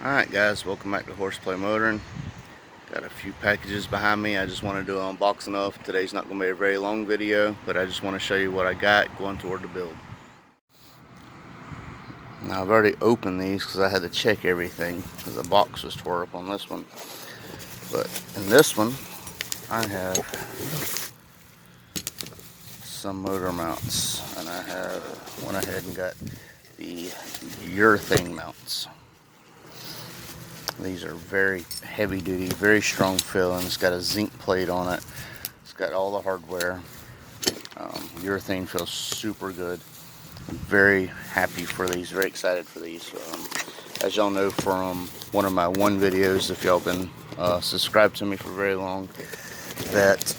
Alright guys, welcome back to Horseplay Motoring. Got a few packages behind me I just want to do an unboxing of. Today's not going to be a very long video, but I just want to show you what I got going toward the build. Now I've already opened these because I had to check everything because the box was tore up on this one. But in this one, I have some motor mounts, and I have went ahead and got the urethane mounts. These are very heavy duty, very strong feel, and it's got a zinc plate on it. It's got all the hardware. Urethane feels super good. I'm very happy for these, very excited for these. As y'all know from one of my videos, if y'all been subscribed to me for very long, that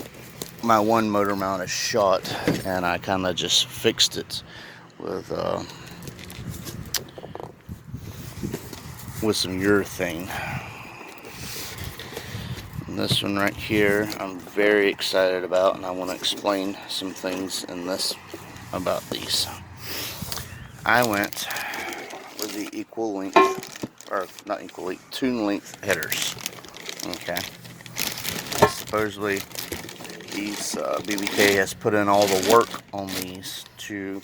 my one motor mount is shot, and I kind of just fixed it with some urethane. And this one right here I'm very excited about, and I want to explain some things in this about these. I went with the equal length, or not equal length, tune length headers. Okay. Supposedly these BBK has put in all the work on these to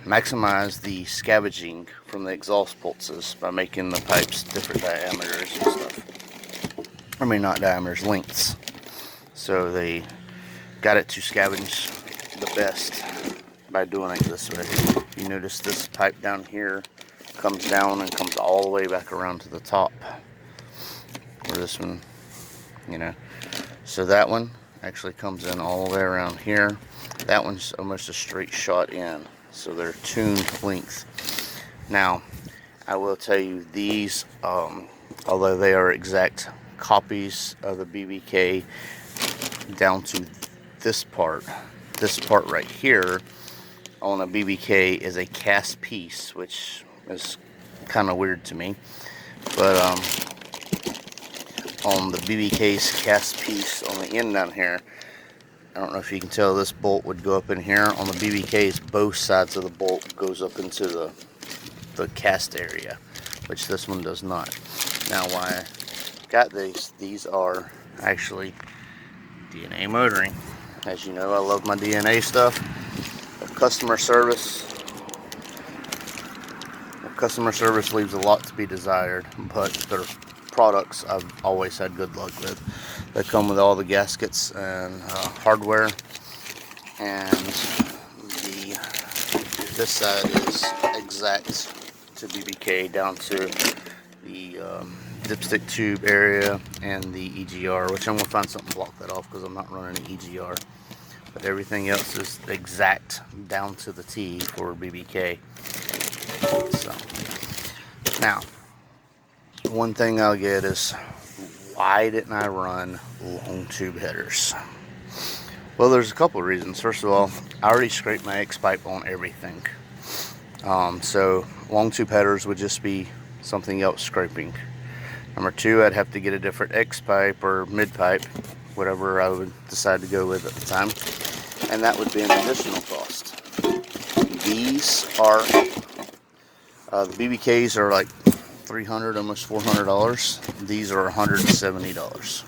maximize the scavenging from the exhaust pulses by making the pipes different diameters and stuff. I mean, not diameters, lengths. So they got it to scavenge the best by doing it this way. You notice this pipe down here comes down and comes all the way back around to the top. Or this one, you know. So that one actually comes in all the way around here. That one's almost a straight shot in. So they're tuned length. Now, I will tell you these, although they are exact copies of the BBK down to this part right here on a BBK is a cast piece, which is kind of weird to me. But on the BBK's cast piece on the end down here, I don't know if you can tell, this bolt would go up in here. On the BBK's, both sides of the bolt goes up into the cast area, which this one does not. Now, why I got these are actually DNA motoring. As you know, I love my DNA stuff. The customer service leaves a lot to be desired, but their products I've always had good luck with. They come with all the gaskets and hardware, and this side is exact to BBK down to the dipstick tube area and the EGR, which I'm going to find something to block that off because I'm not running an EGR. But everything else is exact down to the T for BBK. So, now, one thing I'll get is, why didn't I run long tube headers? Well, there's a couple of reasons. First of all, I already scraped my X pipe on everything. So long tube headers would just be something else scraping. Number two, I'd have to get a different X pipe or mid pipe, whatever I would decide to go with at the time, and that would be an additional cost. These are the BBKs are like $300, almost $400. These are $170.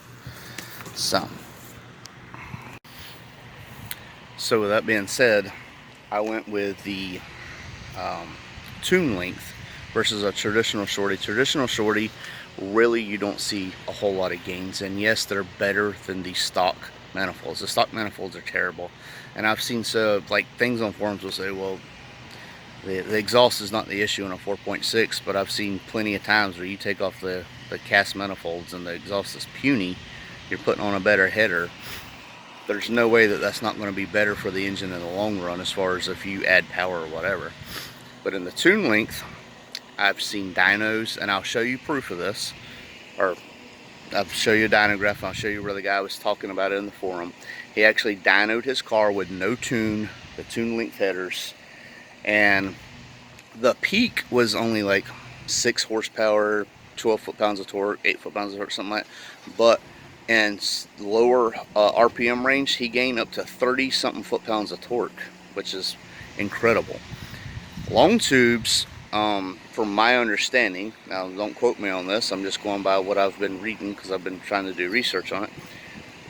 So with that being said, I went with the tune length versus a traditional shorty. Traditional shorty, really you don't see a whole lot of gains, and yes, they're better than the stock manifolds. The stock manifolds are terrible, and I've seen things on forums will say, well, the exhaust is not the issue in a 4.6, but I've seen plenty of times where you take off the cast manifolds and the exhaust is puny. You're putting on a better header. There's no way that that's not going to be better for the engine in the long run, as far as if you add power or whatever. But in the tune length, I've seen dynos, and I'll show you proof of this, or I'll show you a dynograph, and I'll show you where the guy was talking about it in the forum. He actually dynoed his car with no tune, the tune length headers, and the peak was only like 6 horsepower, 12 foot-pounds of torque, 8 foot-pounds of torque, something like that. But in lower RPM range, he gained up to 30-something foot-pounds of torque, which is incredible. Long tubes, from my understanding, now don't quote me on this, I'm just going by what I've been reading because I've been trying to do research on it.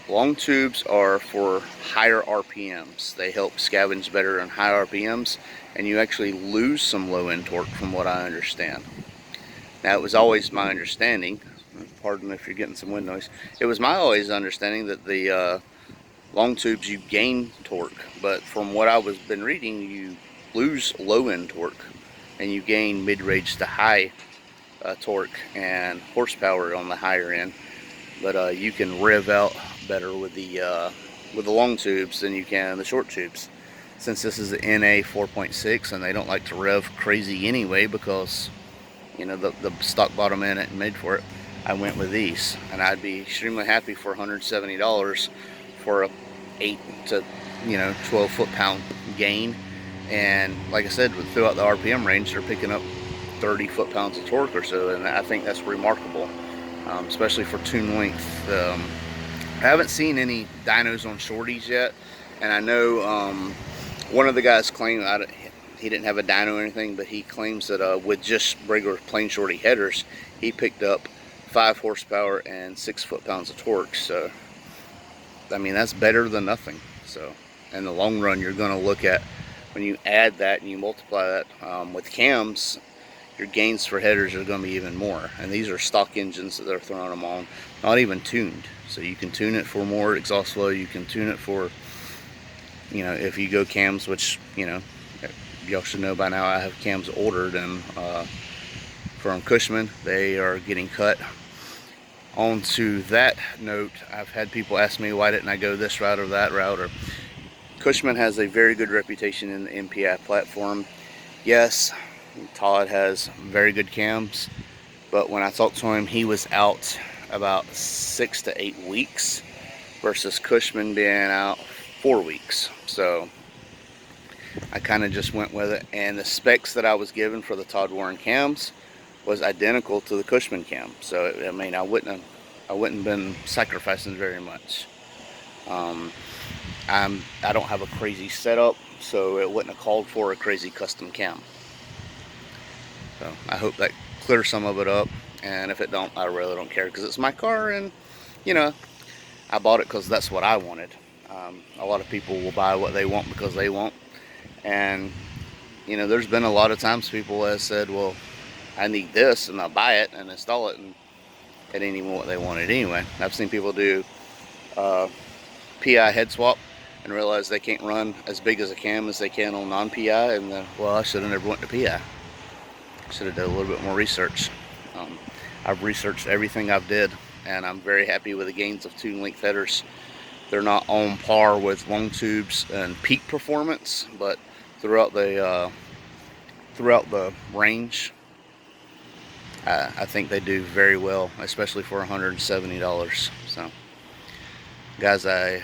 Long tubes are for higher RPMs. They help scavenge better on high RPMs, and you actually lose some low end torque from what I understand. Now, it was always my understanding, pardon if you're getting some wind noise, it was my always understanding that the long tubes, you gain torque, but from what I was been reading, you lose low end torque and you gain mid-range to high torque and horsepower on the higher end. But you can rev out better with the long tubes than you can the short tubes. Since this is the NA 4.6 and they don't like to rev crazy anyway because, you know, the stock bottom end ain't made for it, I went with these, and I'd be extremely happy for $170 for a 8 to 12 foot-pound gain. And like I said, throughout the RPM range, they're picking up 30 foot-pounds of torque or so, and I think that's remarkable, especially for tune length. I haven't seen any dynos on shorties yet, and I know one of the guys claimed, he didn't have a dyno or anything, but he claims that with just regular plain shorty headers, he picked up 5 horsepower and 6 foot-pounds of torque. So I mean, that's better than nothing. So in the long run, you're going to look at, when you add that and you multiply that with cams, your gains for headers are going to be even more. And these are stock engines that they're throwing them on, not even tuned. So you can tune it for more exhaust flow. You can tune it for, if you go cams, which, y'all should know by now, I have cams ordered, and from Cushman, they are getting cut. On to that note, I've had people ask me, why didn't I go this route or that route? Or Cushman has a very good reputation in the MPI platform. Yes, Todd has very good cams, but when I talked to him, he was out about 6 to 8 weeks versus Cushman being out 4 weeks. So I kind of just went with it, and the specs that I was given for the Todd Warren cams was identical to the Cushman cam. So I mean, I wouldn't have been sacrificing very much. I don't have a crazy setup, so it wouldn't have called for a crazy custom cam. So I hope that clears some of it up, and if it don't, I really don't care, because it's my car, and I bought it because that's what I wanted. A lot of people will buy what they want because they want, and there's been a lot of times people have said, well, I need this, and I'll buy it and install it, and it ain't even what they wanted anyway. I've seen people do PI head swap and realize they can't run as big as a cam as they can on non-PI, and well, I should have never went to PI. Should have done a little bit more research. I've researched everything I've did, and I'm very happy with the gains of tune length headers. They're not on par with long tubes and peak performance, but throughout the range, I think they do very well, especially for $170. So, guys, I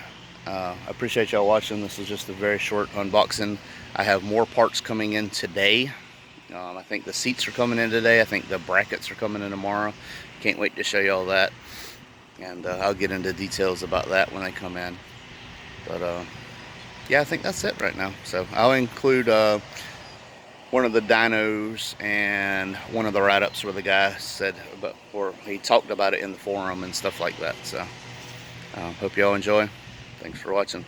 appreciate y'all watching. This is just a very short unboxing. I have more parts coming in today. I think the seats are coming in today. I think the brackets are coming in tomorrow. Can't wait to show y'all that. And I'll get into details about that when they come in. But yeah, I think that's it right now. So I'll include one of the dynos and one of the write-ups where the guy said about, or he talked about it in the forum and stuff like that. So hope y'all enjoy. Thanks for watching.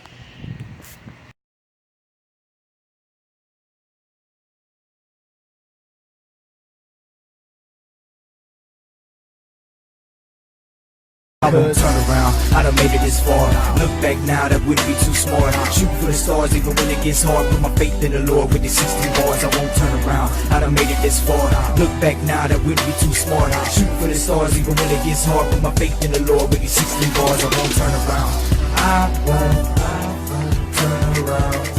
I won't turn around, I done made it this far. Look back now, that wouldn't be too smart. Shoot for the stars even when it gets hard. Put my faith in the Lord with these 16 bars. I won't turn around, I done made it this far. Look back now, that wouldn't be too smart. Shoot for the stars even when it gets hard. Put my faith in the Lord with these 16 bars. I won't turn around, I won't turn around.